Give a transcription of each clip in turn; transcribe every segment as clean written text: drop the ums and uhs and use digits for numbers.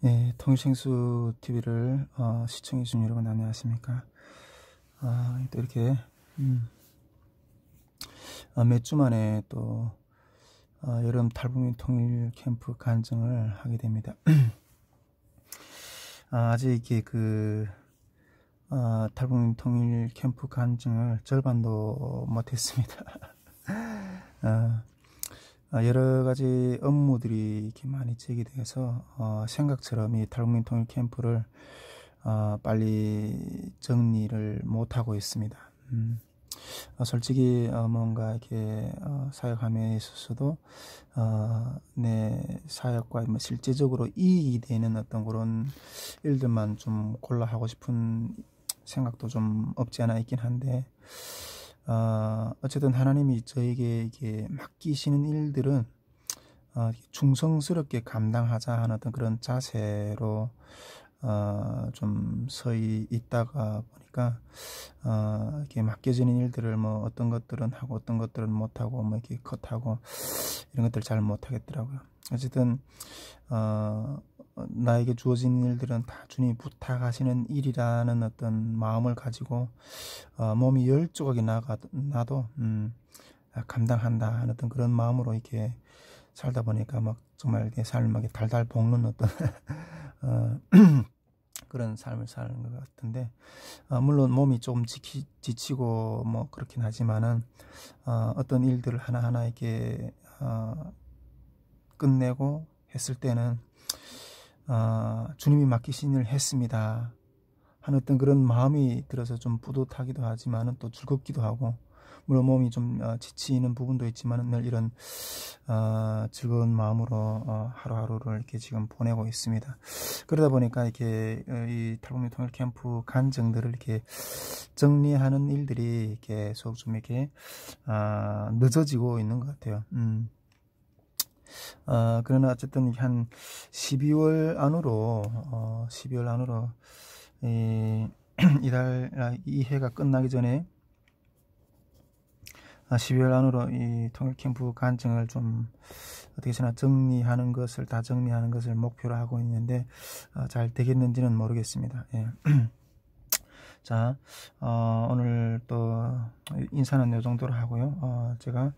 예, 통일생수 TV를 시청해주신 여러분 안녕하십니까? 또 이렇게 몇 주 만에 또 여름 탈북민 통일 캠프 간증을 하게 됩니다. 아직 이게 탈북민 통일 캠프 간증을 절반도 못했습니다. 여러 가지 업무들이 이렇게 많이 제기돼서 생각처럼 이 탈북민 통일 캠프를 빨리 정리를 못하고 있습니다. 솔직히 뭔가 이렇게 사역 화면에 있어서도 내 사역과 뭐 실제적으로 이익이 되는 어떤 그런 일들만 좀 골라 하고 싶은 생각도 좀 없지 않아 있긴 한데, 어쨌든 하나님이 저에게 이게 맡기시는 일들은 충성스럽게 감당하자 하는 어떤 그런 자세로 좀 서 있다가 보니까 이렇게 맡겨지는 일들을 뭐 어떤 것들은 하고 어떤 것들은 못하고 뭐 이렇게 컷하고 이런 것들 잘 못하겠더라고요. 어쨌든 나에게 주어진 일들은 다 주님이 부탁하시는 일이라는 어떤 마음을 가지고 몸이 10조각이 나도 감당한다 하는 어떤 그런 마음으로 이렇게 살다 보니까 막 정말 내 삶을 달달 볶는 어떤 그런 삶을 사는 것 같은데, 물론 몸이 조금 지치고 뭐 그렇긴 하지만은 어떤 일들을 하나하나 이렇게 끝내고 했을 때는 주님이 맡기신 일을 했습니다 하는 어떤 그런 마음이 들어서 좀 뿌듯하기도 하지만은 또 즐겁기도 하고, 물론 몸이 좀 지치는 부분도 있지만은 늘 이런 즐거운 마음으로 하루하루를 이렇게 지금 보내고 있습니다. 그러다 보니까 이렇게 이 탈북민 통일 캠프 간증들을 이렇게 정리하는 일들이 계속 좀 이렇게 늦어지고 있는 것 같아요. 그러나 어쨌든 한 12월 안으로 이 해가 끝나기 전에 12월 안으로 이 통일 캠프 간증을 좀 어떻게 다 정리하는 것을 목표로 하고 있는데 잘 되겠는지는 모르겠습니다. 예. 자, 오늘 또 인사는 이 정도로 하고요. 제가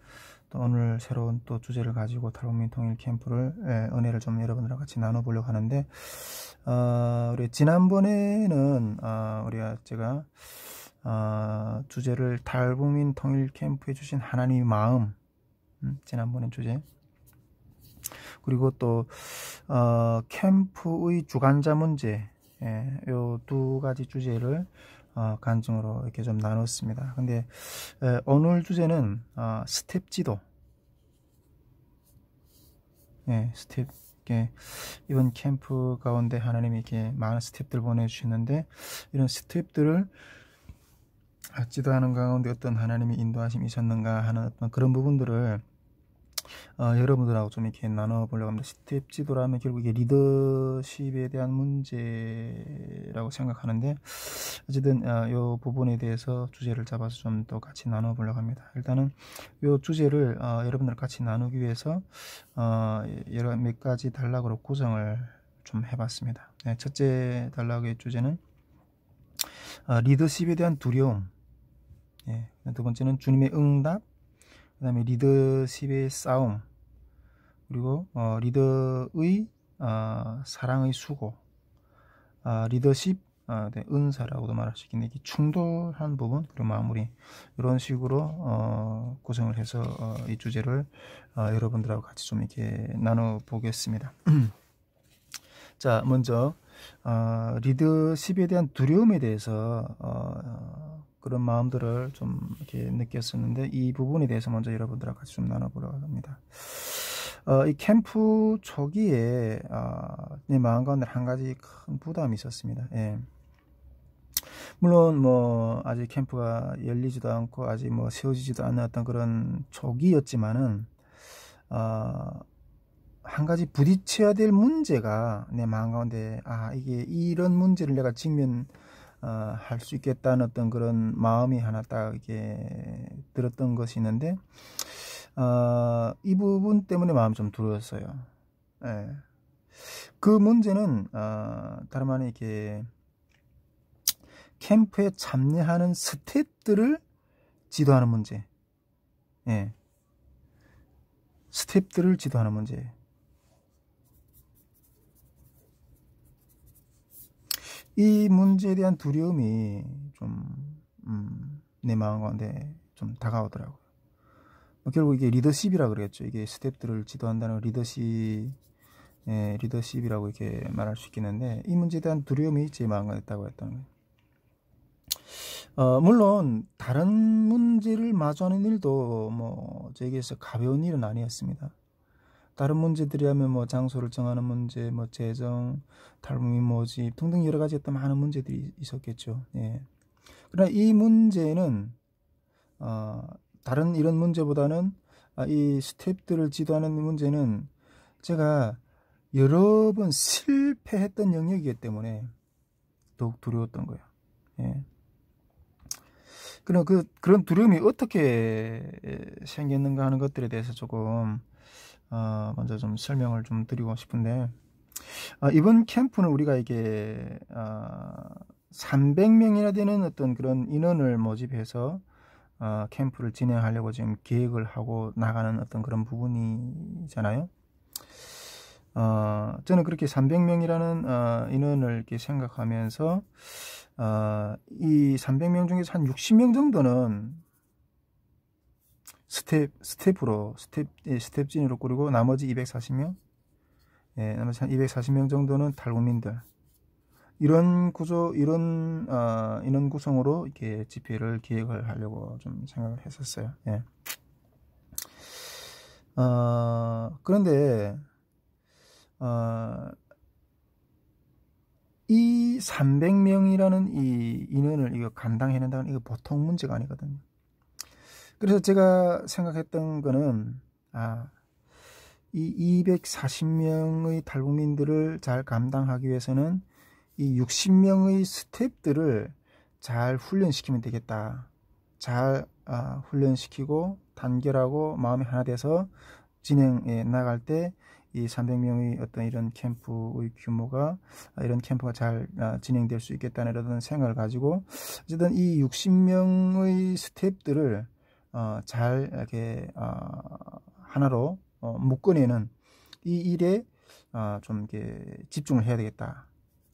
또 오늘 새로운 또 주제를 가지고 탈북민 통일 캠프를 은혜를 좀 여러분들과 같이 나눠보려고 하는데, 우리 지난번에는 제가 주제를 탈북민 통일 캠프에 주신 하나님의 마음, 지난번에 주제, 그리고 또 캠프의 주관자 문제, 요 두 가지 주제를 간증으로 이렇게 좀 나눴습니다. 근데 오늘 주제는 스텝 지도, 스텝, 이번 캠프 가운데 하나님이 이렇게 많은 스텝들 보내주시는데, 이런 스텝들을 지도하는 가운데 어떤 하나님의 인도하심이 있었는가 하는 어떤 그런 부분들을 여러분들하고 좀 이렇게 나눠보려고 합니다. 스텝 지도라면 결국 이게 리더십에 대한 문제라고 생각하는데, 어쨌든 이 부분에 대해서 주제를 잡아서 좀 더 같이 나눠보려고 합니다. 일단은 이 주제를 여러분들 같이 나누기 위해서 여러 몇 가지 단락으로 구성을 좀 해봤습니다. 첫째 단락의 주제는 리더십에 대한 두려움, 두 번째는 주님의 응답, 그 다음에 리더십의 싸움, 그리고 리더의 사랑의 수고, 리더십 은사라고도 말할 수 있겠는데, 충돌한 부분, 그리고 마무리, 이런 식으로 구성을 해서 이 주제를 여러분들하고 같이 좀 이렇게 나눠보겠습니다. 자, 먼저 리더십에 대한 두려움에 대해서 그런 마음들을 좀 이렇게 느꼈었는데, 이 부분에 대해서 먼저 여러분들하고 같이 좀 나눠보려고 합니다. 이 캠프 초기에 내 마음 가운데 한 가지 큰 부담이 있었습니다. 물론 뭐 아직 캠프가 열리지도 않고 아직 뭐 세워지지도 않은 어떤 그런 초기였지만은 한 가지 부딪혀야 될 문제가 내 마음 가운데, 이게 이런 문제를 내가 할 수 있겠다는 어떤 그런 마음이 하나 딱 이렇게 들었던 것이 있는데, 이 부분 때문에 마음이 좀 두려웠어요. 그 문제는 다름 아닌 이렇게 캠프에 참여하는 스태프들을 지도하는 문제. 예. 스태프들을 지도하는 문제. 이 문제에 대한 두려움이 좀 내 마음 가운데 좀 다가오더라고요. 결국 이게 리더십이라 그러겠죠. 이게 스태프들을 지도한다는 리더십이라고 이렇게 말할 수 있겠는데, 이 문제에 대한 두려움이 제 마음 가운데 있다고 했다는 거예요. 물론 다른 문제를 마주하는 일도 뭐 저에게서 가벼운 일은 아니었습니다. 다른 문제들이라면 뭐 장소를 정하는 문제, 뭐 재정, 탈북민 모집 등등 여러 가지 어떤 많은 문제들이 있었겠죠. 예. 그러나 이 문제는 다른 이런 문제보다는 이 스태프들을 지도하는 문제는 제가 여러 번 실패했던 영역이기 때문에 더욱 두려웠던 거예요. 예. 그런 두려움이 어떻게 생겼는가 하는 것들에 대해서 조금 먼저 좀 설명을 좀 드리고 싶은데, 이번 캠프는 우리가 이게 300명이나 되는 어떤 그런 인원을 모집해서 캠프를 진행하려고 지금 계획을 하고 나가는 어떤 그런 부분이잖아요. 저는 그렇게 300명이라는 인원을 이렇게 생각하면서 이 300명 중에서 한 60명 정도는 스텝진으로 꾸리고 나머지 240명, 나머지 한 240명 정도는 탈북민들, 이런 인원 구성으로 이렇게 집회를 계획을 하려고 좀 생각을 했었어요. 예. 그런데 이 300명이라는 이 인원을 이거 감당해낸다는 이거 보통 문제가 아니거든요. 그래서 제가 생각했던 거는 이 240명의 탈북민들을 잘 감당하기 위해서는 이 60명의 스태프들을 잘 훈련시키면 되겠다. 잘 훈련시키고 단결하고 마음이 하나 돼서 진행해 나갈 때 이 300명의 어떤 이런 캠프의 규모가, 이런 캠프가 잘 진행될 수 있겠다는 이런 생각을 가지고, 어쨌든 이 60명의 스태프들을 잘 이렇게 하나로 묶어내는 이 일에 좀 이렇게 집중을 해야 되겠다.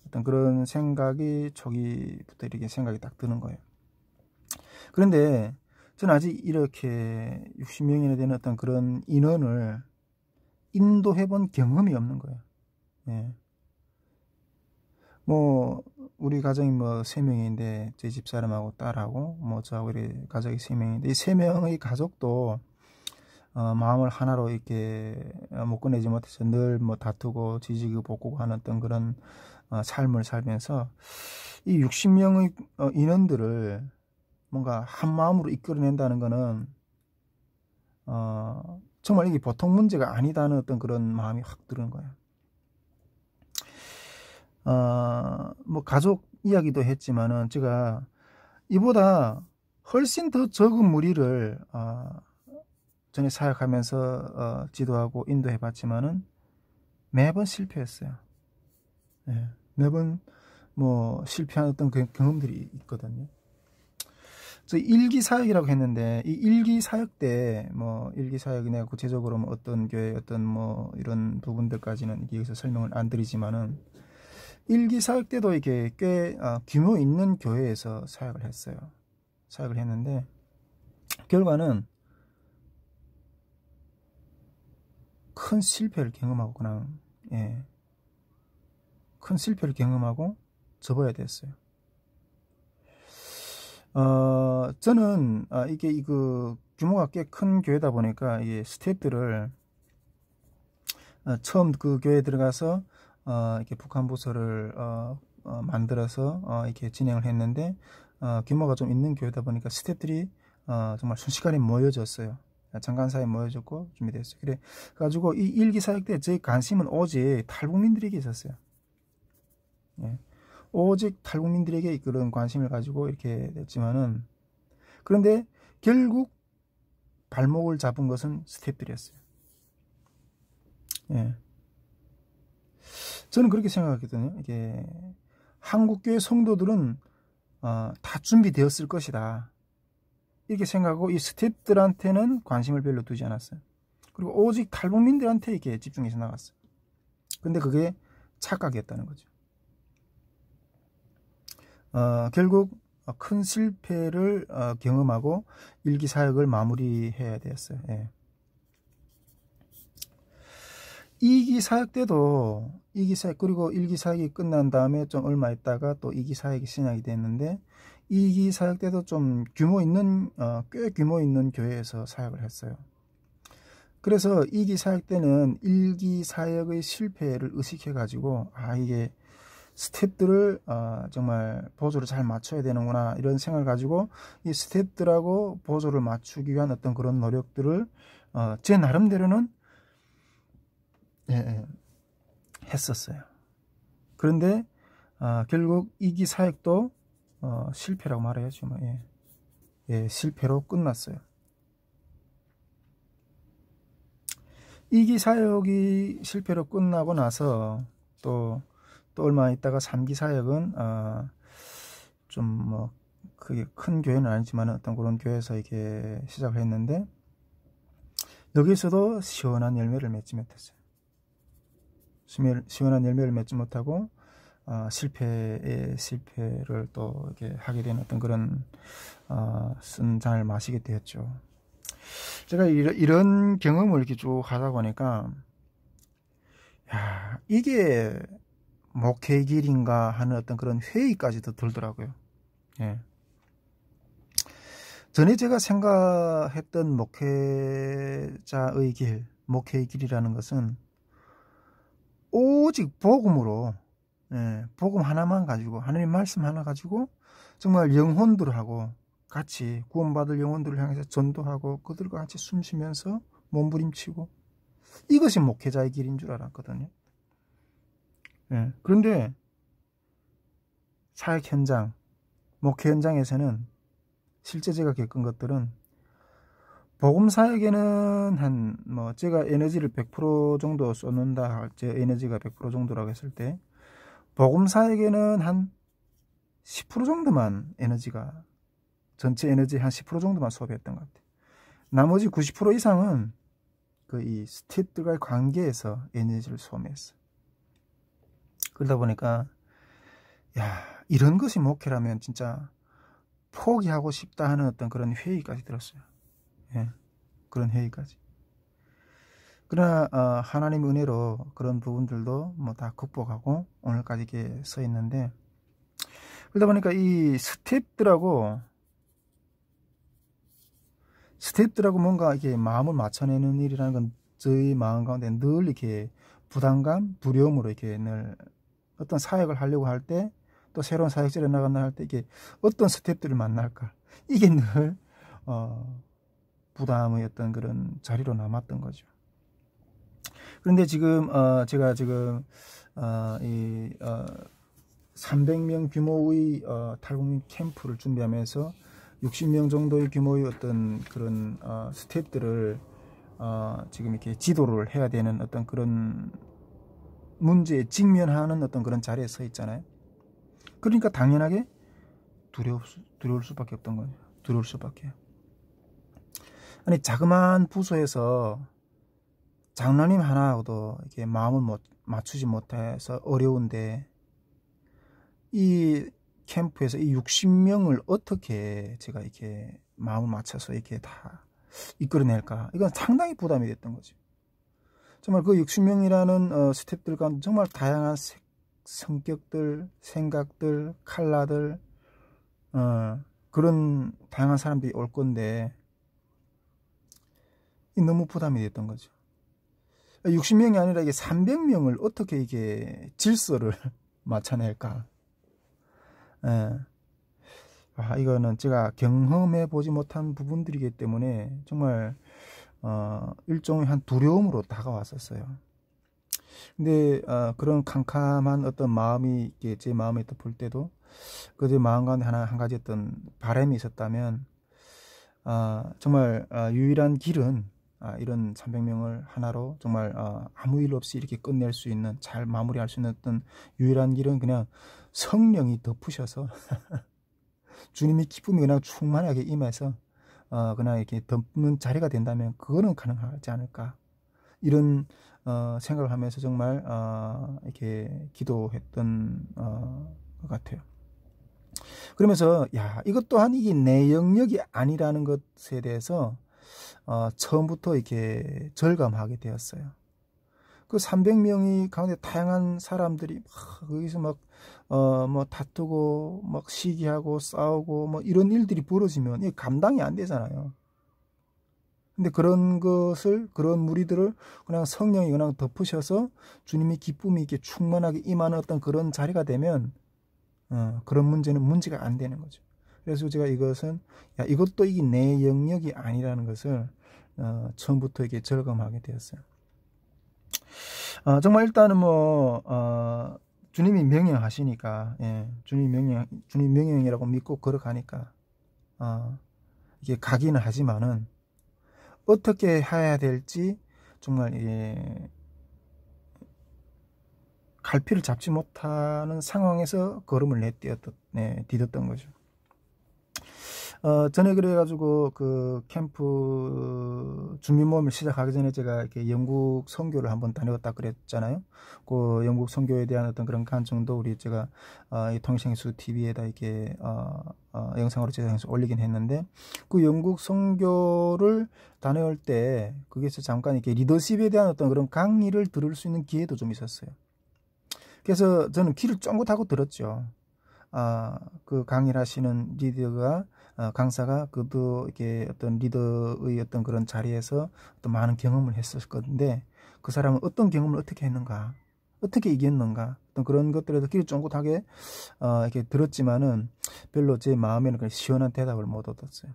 어떤 그런 생각이 초기부터 이렇게 생각이 딱 드는 거예요. 그런데 저는 아직 이렇게 60명이나 되는 어떤 그런 인원을 인도해 본 경험이 없는 거예요. 예. 뭐 우리 가정이 뭐 3명인데 제 집사람하고 딸하고 뭐 저하고 이렇게 가족이 3명인데 이 3명의 가족도 마음을 하나로 이렇게 못 꺼내지 못해서 늘 뭐 다투고 지지고 볶고 하는 어떤 그런 삶을 살면서 이 60명의 인원들을 뭔가 한 마음으로 이끌어낸다는 거는 정말 이게 보통 문제가 아니다는 어떤 그런 마음이 확 드는 거예요. 뭐 가족 이야기도 했지만은 제가 이보다 훨씬 더 적은 무리를 전에 사역하면서 지도하고 인도해 봤지만은 매번 실패했어요. 예, 매번 뭐 실패한 어떤 경험들이 있거든요. 저 일기 사역이라고 했는데 이 일기 사역 때 뭐 일기 사역이 내가 구체적으로 뭐 어떤 교회 어떤 뭐 이런 부분들까지는 여기서 설명을 안 드리지만은 일기 사역 때도 이게 꽤 규모 있는 교회에서 사역을 했어요. 사역을 했는데 결과는 큰 실패를 경험하고 큰 실패를 경험하고 접어야 됐어요. 저는 이게 규모가 꽤 큰 교회다 보니까 이게 스태프들을 처음 그 교회에 들어가서 이렇게 북한 부서를 만들어서 이렇게 진행을 했는데 규모가 좀 있는 교회다 보니까 스태프들이 정말 순식간에 모여졌어요. 잠깐 사이에 모여졌고 준비됐어요. 그래 가지고 이 일기 사역 때 저희 관심은 오직 탈북민들에게 있었어요. 예. 오직 탈북민들에게 그런 관심을 가지고 이렇게 됐지만은, 그런데 결국 발목을 잡은 것은 스태프들이었어요. 예. 저는 그렇게 생각하거든요. 이게 한국교회 성도들은 다 준비되었을 것이다. 이렇게 생각하고 이 스탭들한테는 관심을 별로 두지 않았어요. 그리고 오직 탈북민들한테 이렇게 집중해서 나갔어요. 근데 그게 착각이었다는 거죠. 결국 큰 실패를 경험하고 일기 사역을 마무리해야 되었어요. 예. 2기 사역 때도 2기 사역 그리고 1기 사역이 끝난 다음에 좀 얼마 있다가 또 2기 사역이 시작이 됐는데 2기 사역 때도 좀 규모 있는 꽤 규모 있는 교회에서 사역을 했어요. 그래서 2기 사역 때는 1기 사역의 실패를 의식해 가지고 이게 스텝들을 정말 보조를 잘 맞춰야 되는구나 이런 생각을 가지고 이 스텝들하고 보조를 맞추기 위한 어떤 그런 노력들을 제 나름대로는 했었어요. 그런데 결국 2기 사역도 실패라고 말해야죠. 뭐. 실패로 끝났어요. 2기 사역이 실패로 끝나고 나서 또 얼마 있다가 3기 사역은 좀 뭐 그게 큰 교회는 아니지만 어떤 그런 교회에서 이렇게 시작을 했는데 여기서도 시원한 열매를 맺지 못했어요. 시원한 열매를 맺지 못하고 실패를 또 이렇게 하게 된 어떤 그런 쓴 잔을 마시게 되었죠. 제가 이런 경험을 이렇게 쭉 하다 보니까 이게 목회의 길인가 하는 어떤 그런 회의까지도 들더라고요. 예. 전에 제가 생각했던 목회자의 길, 목회의 길이라는 것은 오직 복음으로, 복음 하나만 가지고, 하나님 말씀 하나 가지고 정말 영혼들하고 같이 구원받을 영혼들을 향해서 전도하고 그들과 같이 숨쉬면서 몸부림치고 이것이 목회자의 길인 줄 알았거든요. 그런데 사역 현장, 목회 현장에서는 실제 제가 겪은 것들은 복음 사역에는 제가 에너지를 100% 정도 쏟는다, 제 에너지가 100% 정도라고 했을 때 복음 사역에는 한 10% 정도만 에너지가 전체 에너지 한 10% 정도만 소비했던 것 같아요. 나머지 90% 이상은 이 스태프들과의 관계에서 에너지를 소모했어요. 그러다 보니까 이런 것이 목회라면 진짜 포기하고 싶다 하는 어떤 그런 회의까지 들었어요. 그런 회의까지. 그러나 하나님 은혜로 그런 부분들도 뭐 다 극복하고 오늘까지 이렇게 서 있는데, 그러다 보니까 이 스태프들하고 뭔가 이렇게 마음을 맞춰내는 일이라는 건 저희 마음 가운데 늘 이렇게 부담감, 두려움으로 이렇게 늘 어떤 사역을 하려고 할 때, 또 새로운 사역지를 나간다 할 때 이게 어떤 스태프들을 만날까, 이게 늘 부담의 어떤 그런 자리로 남았던 거죠. 그런데 지금 제가 지금 300명 규모의 탈북민 캠프를 준비하면서 60명 정도의 규모의 어떤 그런 스태프들을 지금 이렇게 지도를 해야 되는 어떤 그런 문제에 직면하는 어떤 그런 자리에 서 있잖아요. 그러니까 당연하게 두려울 수밖에 없던 거예요. 두려울 수밖에. 아니, 자그마한 부서에서 장로님 하나하고도 이렇게 마음을 맞추지 못해서 어려운데, 이 캠프에서 이 60명을 어떻게 제가 이렇게 마음을 맞춰서 이렇게 다 이끌어낼까? 이건 상당히 부담이 됐던 거죠. 정말 그 60명이라는 스태프들과 정말 다양한 성격들, 생각들, 컬러들, 그런 다양한 사람들이 올 건데, 너무 부담이 됐던 거죠. 60명이 아니라 이게 300명을 어떻게 이게 질서를 맞춰낼까? 이거는 제가 경험해 보지 못한 부분들이기 때문에 정말 일종의 한 두려움으로 다가왔었어요. 근데 그런 캄캄한 어떤 마음이 제 마음에 볼 때도 그들 마음 가운데 한 가지 어떤 바람이 있었다면, 정말 유일한 길은 이런 300명을 하나로 정말 아무 일 없이 이렇게 끝낼 수 있는, 잘 마무리할 수 있는 어떤 유일한 길은 그냥 성령이 덮으셔서 주님의 기쁨이 그냥 충만하게 임해서 그냥 이렇게 덮는 자리가 된다면 그거는 가능하지 않을까, 이런 생각을 하면서 정말 이렇게 기도했던 것 같아요. 그러면서 이것 또한 이게 내 영역이 아니라는 것에 대해서 처음부터 이렇게 절감하게 되었어요. 그 300명이 가운데 다양한 사람들이 막 거기서 막 뭐 다투고 막 시기하고 싸우고 뭐 이런 일들이 벌어지면 이게 감당이 안 되잖아요. 근데 그런 무리들을 그냥 성령이 그냥 덮으셔서 주님의 기쁨이 이렇게 충만하게 임하는 어떤 그런 자리가 되면 그런 문제는 문제가 안 되는 거죠. 그래서 제가 이것은 이것도 이게 내 영역이 아니라는 것을 처음부터 이게 절감하게 되었어요. 정말 일단은 뭐 주님이 명령하시니까, 주님 명령이라고 믿고 걸어가니까 이게 가기는 하지만은 어떻게 해야 될지 정말 갈피를 잡지 못하는 상황에서 걸음을 디뎠던 거죠. 전에 그래가지고 그 캠프 준비 모임을 시작하기 전에 제가 이렇게 영국 선교를 한번 다녀왔다 그랬잖아요. 그 영국 선교에 대한 어떤 그런 간증도 우리 제가 이 통일생수 TV에다 이렇게 영상으로 제작해서 올리긴 했는데, 그 영국 선교를 다녀올 때 거기서 잠깐 이렇게 리더십에 대한 어떤 그런 강의를 들을 수 있는 기회도 좀 있었어요. 그래서 저는 귀를 쫑긋하고 들었죠. 그 강의를 하시는 강사가 그도 이렇게 어떤 리더의 어떤 그런 자리에서 어떤 많은 경험을 했을 건데, 그 사람은 어떤 경험을 어떻게 했는가, 어떻게 이겼는가, 어떤 그런 것들에도 귀를 쫑긋하게 이렇게 들었지만은 별로 제 마음에는 그냥 시원한 대답을 못 얻었어요.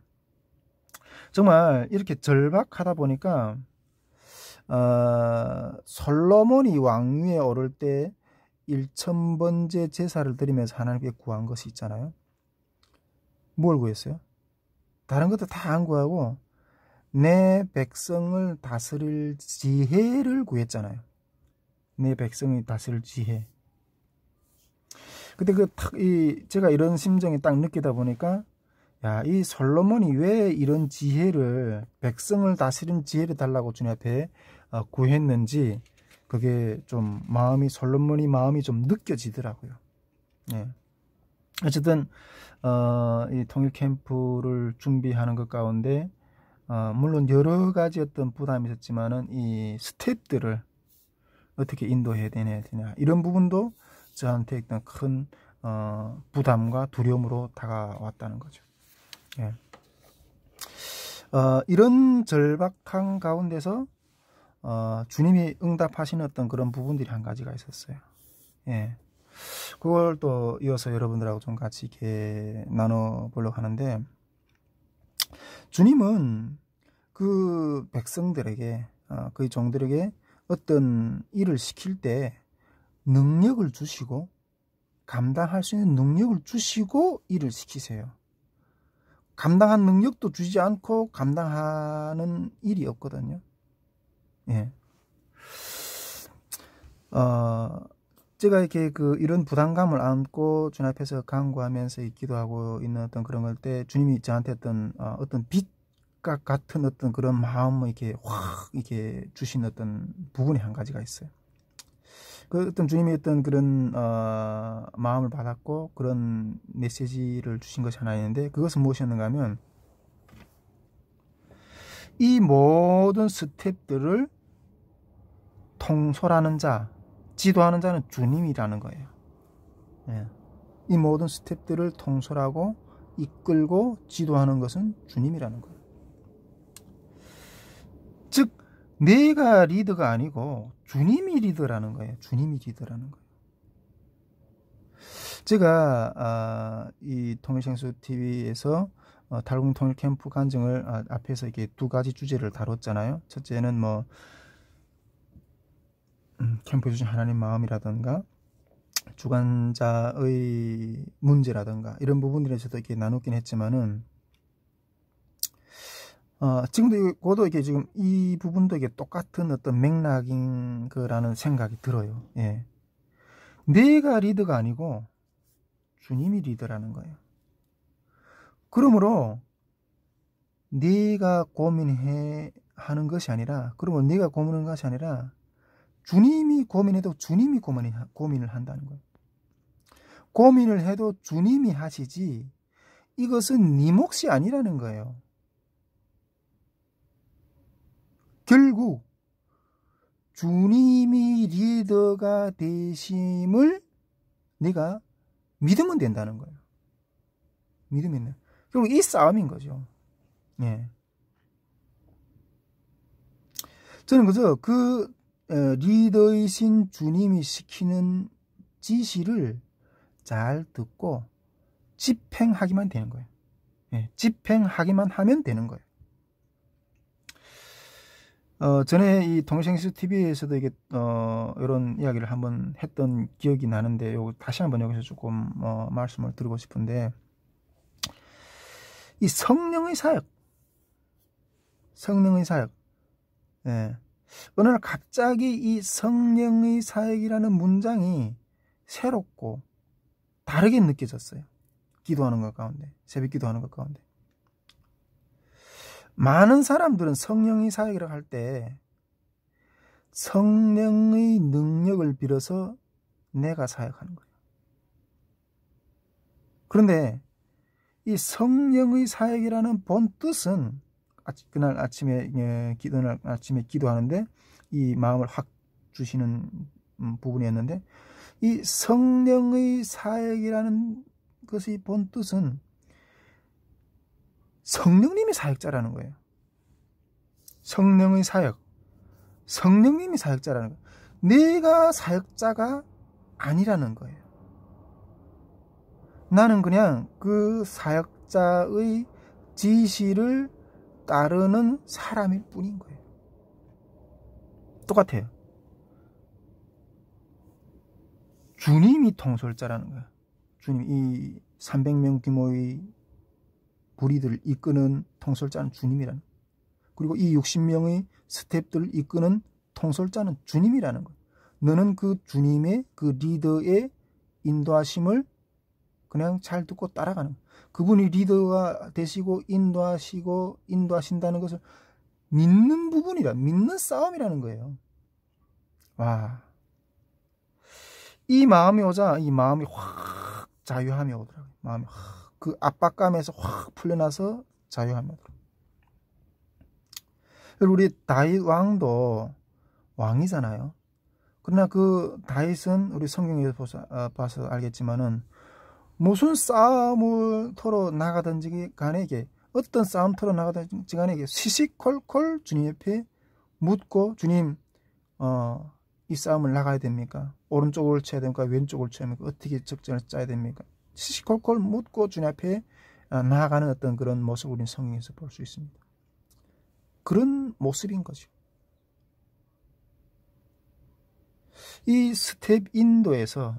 정말 이렇게 절박하다 보니까 솔로몬이 왕위에 오를 때 1000번째 제사를 드리면서 하나님께 구한 것이 있잖아요. 뭘 구했어요? 다른 것도 다 안 구하고 내 백성을 다스릴 지혜를 구했잖아요. 내 백성이 다스릴 지혜. 근데 제가 이런 심정이 딱 느끼다 보니까, 이 솔로몬이 왜 이런 지혜를, 백성을 다스리는 지혜를 달라고 주님 앞에 구했는지, 그게 좀 솔로몬이 마음이 좀 느껴지더라고요. 어쨌든 이 통일 캠프를 준비하는 것 가운데 물론 여러 가지 어떤 부담이 있었지만은 이 스텝들을 어떻게 인도해야 되냐 이런 부분도 저한테 일단 큰 부담과 두려움으로 다가왔다는 거죠. 이런 절박한 가운데서 주님이 응답하시는 어떤 그런 부분들이 한 가지가 있었어요. 그걸 또 이어서 여러분들하고 좀 같이 이렇게 나눠보려고 하는데, 주님은 그 백성들에게, 그 종들에게 어떤 일을 시킬 때 능력을 주시고, 감당할 수 있는 능력을 주시고 일을 시키세요. 감당한 능력도 주지 않고 감당하는 일이 없거든요. 제가 이렇게 이런 부담감을 안고 주님 앞에서 간구하면서 기도하고 있는 어떤 그런 걸 때, 주님이 저한테 어떤 빛과 같은 어떤 그런 마음을 이렇게 확 이렇게 주신 어떤 부분이 한 가지가 있어요. 그 어떤 주님이 어떤 그런 마음을 받았고 그런 메시지를 주신 것이 하나 있는데, 그것은 무엇이었는가 하면, 이 모든 스텝들을 통솔하는 자, 지도하는 자는 주님이라는 거예요. 이 모든 스텝들을 통솔하고 이끌고 지도하는 것은 주님이라는 거예요. 즉 내가 리더가 아니고 주님이 리더라는 거예요. 주님이 리더라는 거예요. 제가 이 통일생수 TV에서 달궁 통일 캠프 간증을 앞에서 이렇게 두 가지 주제를 다뤘잖아요. 첫째는 뭐 캠프 주신 하나님 마음이라든가 주관자의 문제라든가 이런 부분들에 저도 이렇게 나누긴 했지만은 지금도 고도 이게 지금 이 부분도 이게 똑같은 어떤 맥락인 거라는 생각이 들어요. 예. 내가 리더가 아니고 주님이 리더라는 거예요. 그러므로 내가 고민해 하는 것이 아니라, 그러면 내가 고민하는 것이 아니라 주님이 고민해도 주님이 고민을 한다는 거예요. 고민을 해도 주님이 하시지 이것은 네 몫이 아니라는 거예요. 결국 주님이 리더가 되심을 내가 믿으면 된다는 거예요. 믿으면. 결국 이 싸움인 거죠. 예. 저는 그저 리더이신 주님이 시키는 지시를 잘 듣고 집행하기만 되는 거예요. 예. 집행하기만 하면 되는 거예요. 전에 이 동생스 TV에서도 이게 이런 이야기를 한번 했던 기억이 나는데, 요거 다시 한번 여기서 조금 말씀을 드리고 싶은데, 이 성령의 사역, 예. 어느 날 갑자기 이 성령의 사역이라는 문장이 새롭고 다르게 느껴졌어요. 기도하는 것 가운데, 새벽 기도하는 것 가운데. 많은 사람들은 성령의 사역이라고 할 때 성령의 능력을 빌어서 내가 사역하는 거예요. 그런데 이 성령의 사역이라는 본 뜻은, 그날 아침에 기도하는데 이 마음을 확 주시는 부분이었는데, 이 성령의 사역이라는 것의 본 뜻은 성령님이 사역자라는 거예요. 성령의 사역, 성령님이 사역자라는 거예요. 내가 사역자가 아니라는 거예요. 나는 그냥 그 사역자의 지시를 따르는 사람일 뿐인 거예요. 똑같아요. 주님이 통솔자라는 거예요. 주님, 이 300명 규모의 무리들을 이끄는 통솔자는 주님이라는 거예요. 그리고 이 60명의 스태프들을 이끄는 통솔자는 주님이라는 거예요. 너는 그 주님의, 그 리더의 인도하심을 그냥 잘 듣고 따라가는 거예요. 그분이 리더가 되시고 인도하신다는 것을 믿는 부분이라, 믿는 싸움이라는 거예요. 와, 이 마음이 오자 이 마음이 확 자유함이 오더라고요. 마음이 확, 그 압박감에서 확 풀려나서 자유함이 오더라고요. 우리 다윗 왕도 왕이잖아요. 그러나 그 다윗은 우리 성경에서 봐서 알겠지만은, 무슨 싸움을 털어 나가든지 간에, 어떤 싸움 털어 나가든지 간에 시시콜콜 주님 옆에 묻고, 주님, 이 싸움을 나가야 됩니까? 오른쪽을 쳐야 됩니까? 왼쪽을 쳐야 됩니까? 어떻게 적전을 짜야 됩니까? 시시콜콜 묻고 주님 앞에 나아가는 어떤 그런 모습을 우리는 성경에서 볼 수 있습니다. 그런 모습인 거죠. 이 스텝 인도에서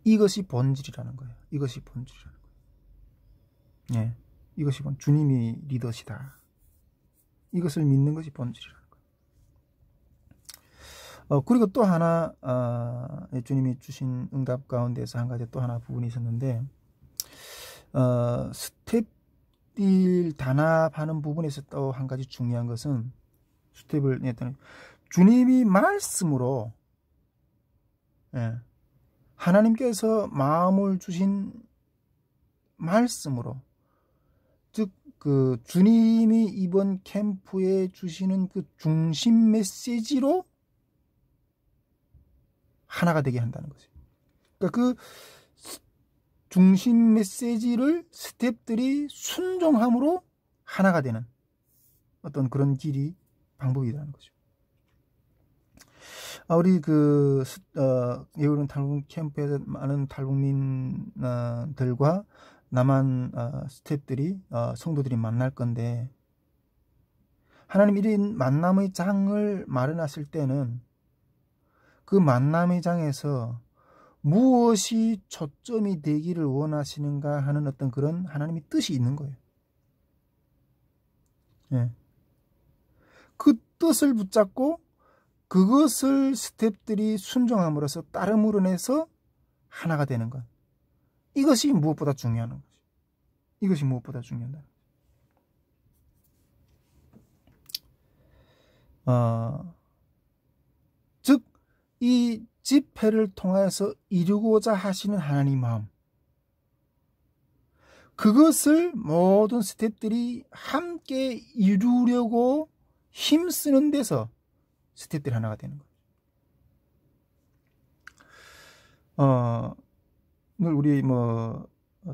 이것이 본질이라는 거예요. 이것이 본질이라는 거예요. 예, 이것이 주님이 리더시다. 이것을 믿는 것이 본질이라는 거예요. 그리고 또 하나, 주님이 주신 응답 가운데서 한 가지 또 하나 부분이 있었는데, 스텝을 단합하는 부분에서 또 한 가지 중요한 것은, 스텝을 주님이 말씀으로, 예, 하나님께서 마음을 주신 말씀으로, 즉 그 주님이 이번 캠프에 주시는 그 중심 메시지로 하나가 되게 한다는 거죠. 그러니까 그 중심 메시지를 스텝들이 순종함으로 하나가 되는 어떤 그런 길이, 방법이라는 거죠. 우리 예우른 탈북 캠프에서 많은 탈북민들과 남한 스태프들이, 성도들이 만날 건데, 하나님 이런 만남의 장을 마련하실 때는 그 만남의 장에서 무엇이 초점이 되기를 원하시는가 하는 어떤 그런 하나님의 뜻이 있는 거예요. 예. 그 뜻을 붙잡고 그것을 스텝들이 순종함으로써 따름으로 내서 하나가 되는 것. 이것이 무엇보다 중요한 거죠. 이것이 무엇보다 중요하다. 즉, 이 집회를 통해서 이루고자 하시는 하나님 마음, 그것을 모든 스텝들이 함께 이루려고 힘쓰는 데서 스텝들이 하나가 되는 거예요. 늘 우리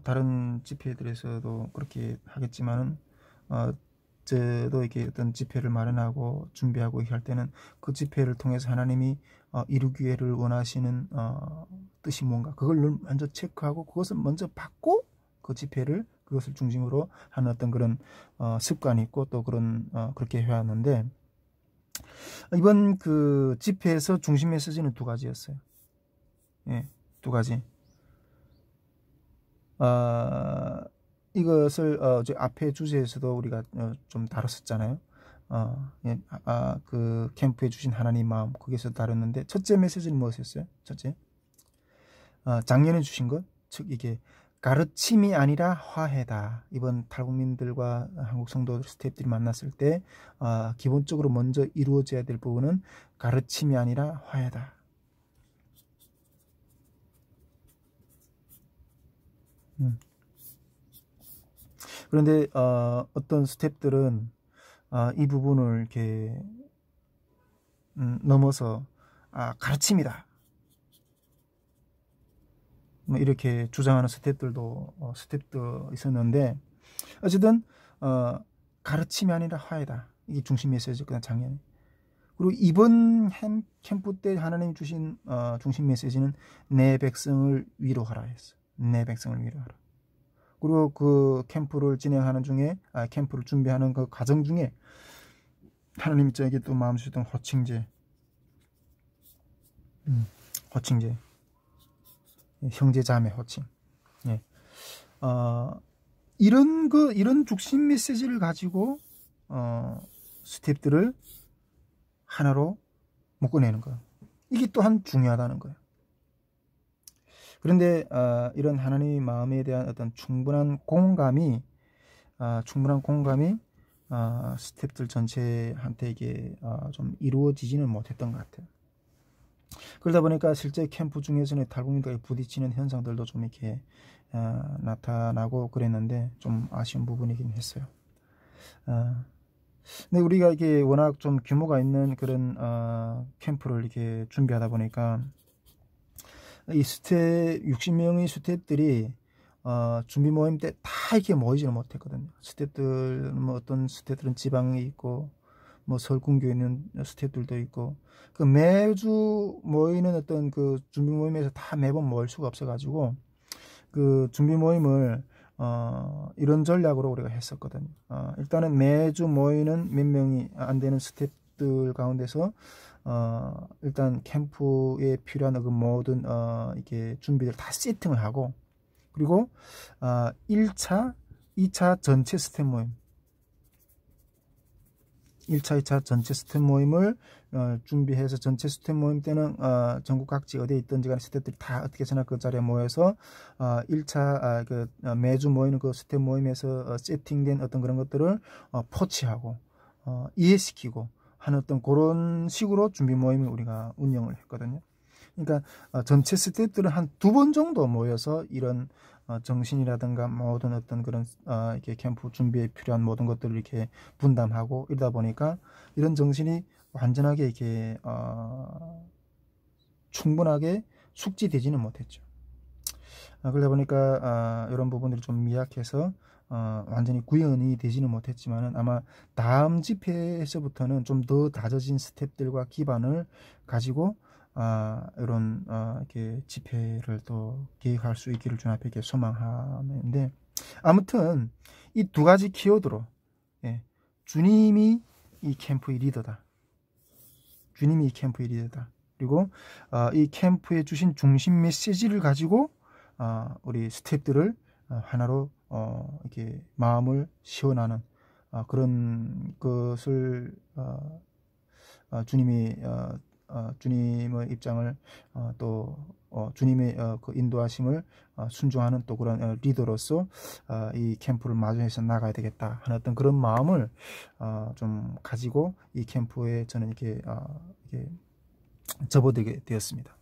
다른 집회들에서도 그렇게 하겠지만은 저도 이렇게 어떤 집회를 마련하고 준비하고 할 때는 그 집회를 통해서 하나님이 이루기를 원하시는 뜻이 뭔가 그걸 먼저 체크하고 그것을 먼저 받고 그 집회를 그것을 중심으로 하는 어떤 그런 습관이 있고 또 그런 그렇게 해왔는데, 이번 그 집회에서 중심 메시지는 두 가지였어요. 예, 두 가지. 이것을 저 앞에 주제에서도 우리가 좀 다뤘었잖아요. 예, 그 캠프에 주신 하나님 마음, 거기서 다뤘는데, 첫째 메시지는 무엇이었어요? 첫째, 작년에 주신 것, 즉 이게 가르침이 아니라 화해다. 이번 탈북민들과 한국 성도 스태프들이 만났을 때 기본적으로 먼저 이루어져야 될 부분은 가르침이 아니라 화해다. 그런데 어떤 스태프들은 이 부분을 이렇게 넘어서 가르침이다, 뭐 이렇게 주장하는 스태프들도 있었는데, 어쨌든 가르침이 아니라 화해다. 이게 중심 메시지였거든, 작년에. 그리고 이번 캠프 때 하나님이 주신 중심 메시지는 내 백성을 위로하라 했어요. 내 백성을 위로하라. 그리고 그 캠프를 진행하는 중에 캠프를 준비하는 그 과정 중에 하나님이 저에게 또 마음 주셨던 호칭제, 호칭제, 형제 자매 호칭. 예. 이런 중심 메시지를 가지고 스텝들을 하나로 묶어내는 거예요. 이게 또한 중요하다는 거예요. 그런데 이런 하나님의 마음에 대한 어떤 충분한 공감이 스태프들 전체한테 이게 좀 이루어지지는 못했던 것 같아요. 그러다 보니까 실제 캠프 중에서는 탈북민들과 부딪히는 현상들도 좀 이렇게 나타나고 그랬는데 좀 아쉬운 부분이긴 했어요. 근데 우리가 이게 워낙 좀 규모가 있는 그런 캠프를 이렇게 준비하다 보니까 이 60명의 스태프들이 준비 모임 때 다 이렇게 모이지는 못했거든요. 스태프들, 어떤 스태프들은 지방에 있고, 서울 근교에 있는 스태프들도 있고, 그 매주 모이는 어떤 그 준비 모임에서 다 매번 모일 수가 없어가지고, 그 준비 모임을, 이런 전략으로 우리가 했었거든요. 일단은 매주 모이는 몇 명이 안 되는 스태프들 가운데서, 일단 캠프에 필요한 그 모든 이렇게 준비를 다 세팅을 하고, 그리고 1차, 2차 전체 스텝 모임, 1차, 2차 전체 스텝 모임을 준비해서, 전체 스텝 모임 때는 전국 각지 어디에 있든지 간에 스텝들이 다 어떻게 해서나 그 자리에 모여서 1차 매주 모이는 그 스텝 모임에서 세팅된 어떤 그런 것들을 포치하고 이해시키고 하는 어떤 그런 식으로 준비 모임을 우리가 운영을 했거든요. 그러니까 전체 스태프들은 한 2번 정도 모여서 이런 정신이라든가 모든 어떤 그런 이렇게 캠프 준비에 필요한 모든 것들을 이렇게 분담하고 이러다 보니까 이런 정신이 완전하게 이렇게 충분하게 숙지되지는 못했죠. 그러다 보니까 이런 부분들이 좀 미약해서 완전히 구현이 되지는 못했지만은, 아마 다음 집회에서부터는 좀 더 다져진 스텝들과 기반을 가지고 이런 이렇게 집회를 또 계획할 수 있기를 주님 앞에 이렇게 소망하는데, 아무튼 이 두 가지 키워드로, 주님이 이 캠프의 리더다. 주님이 이 캠프의 리더다. 그리고 이 캠프에 주신 중심 메시지를 가지고 우리 스태프들을 하나로 이렇게 마음을 시원하는 그런 것을 주님의 입장을 또 주님의 그 인도하심을 순종하는 또 그런 리더로서 이 캠프를 마련해서 나가야 되겠다 하는 어떤 그런 마음을 좀 가지고 이 캠프에 저는 이렇게 접어들게 되었습니다.